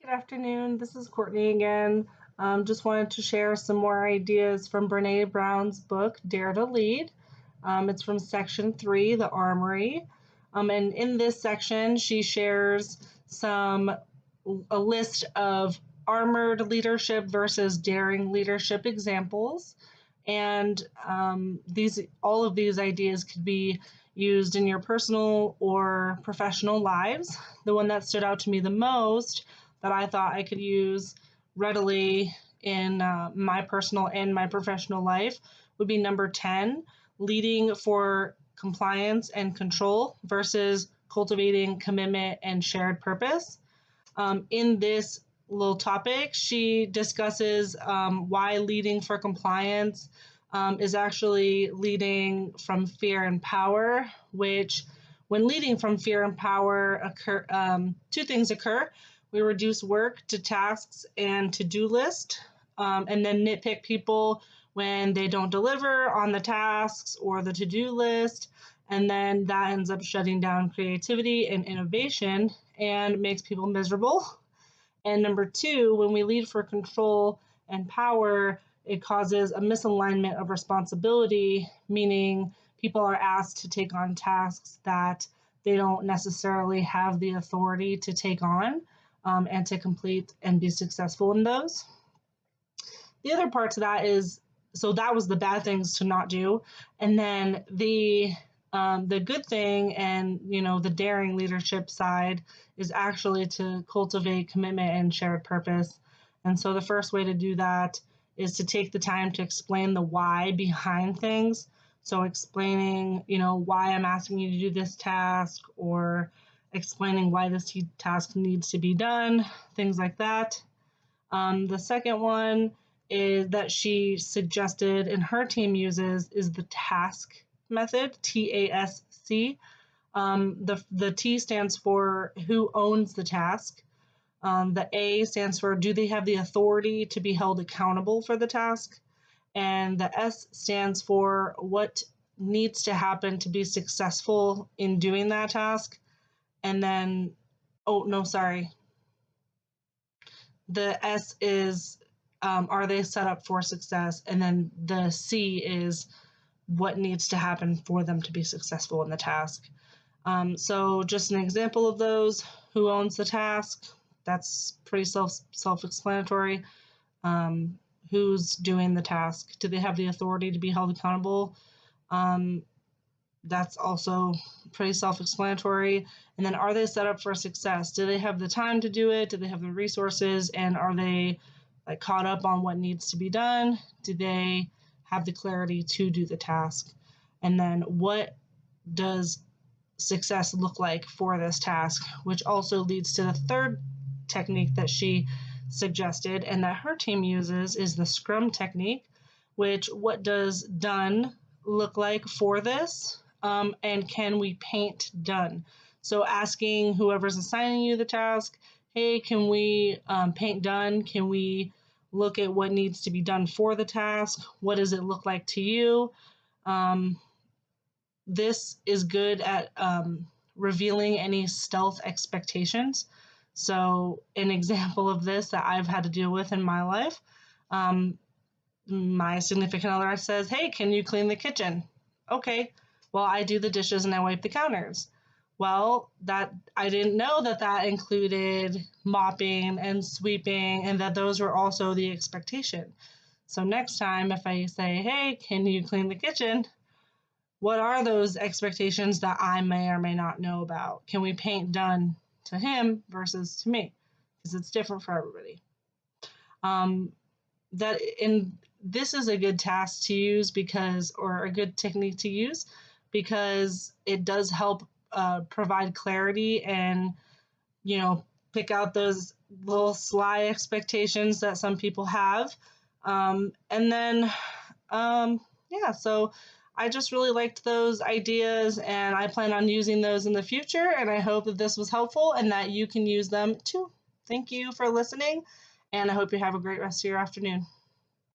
Good afternoon. This is Courtney again. Just wanted to share some more ideas from Brene Brown's book, Dare to Lead. It's from section 3, The Armory. And in this section, she shares a list of armored leadership versus daring leadership examples. And all of these ideas could be used in your personal or professional lives. The one that stood out to me the most that I thought I could use readily in my personal and my professional life would be number 10, leading for compliance and control versus cultivating commitment and shared purpose. In this little topic, she discusses why leading for compliance is actually leading from fear and power, which when leading from fear and power two things occur. We reduce work to tasks and to-do list, and then nitpick people when they don't deliver on the tasks or the to-do list. And then that ends up shutting down creativity and innovation and makes people miserable. And number 2, when we lead for control and power, it causes a misalignment of responsibility, meaning people are asked to take on tasks that they don't necessarily have the authority to take on. And to complete and be successful in those. The other part to that is, so that was the bad things to not do, and then the good thing and the daring leadership side is actually to cultivate commitment and shared purpose. And so the first way to do that is to take the time to explain the why behind things. So explaining, why I'm asking you to do this task, or explaining why this task needs to be done, things like that. The second one is that she suggested and her team uses is the TASK method, TASC. The T stands for who owns the task. The A stands for do they have the authority to be held accountable for the task? And the S stands for what needs to happen to be successful in doing that task. And then, the S is, are they set up for success? And then the C is what needs to happen for them to be successful in the task. So just an example of those, who owns the task? That's pretty self-explanatory. Who's doing the task? Do they have the authority to be held accountable? That's also pretty self-explanatory. And then are they set up for success? Do they have the time to do it? Do they have the resources? And are they caught up on what needs to be done? Do they have the clarity to do the task? And then what does success look like for this task? Which also leads to the third technique that she suggested and that her team uses is the Scrum technique, which what does done look like for this? And can we paint done? So asking whoever's assigning you the task, hey, can we paint done? Can we look at what needs to be done for the task? What does it look like to you? This is good at revealing any stealth expectations. So an example of this that I've had to deal with in my life, my significant other says, hey, can you clean the kitchen? Okay. Well, I do the dishes and I wipe the counters. Well, that I didn't know that included mopping and sweeping and that those were also the expectation. So next time if I say, hey, can you clean the kitchen? What are those expectations that I may or may not know about? Can we paint done to him versus to me? Because it's different for everybody. This is a good task to use or a good technique to use because it does help provide clarity and, pick out those little sly expectations that some people have. So I just really liked those ideas and I plan on using those in the future. And I hope that this was helpful and that you can use them too. Thank you for listening. And I hope you have a great rest of your afternoon.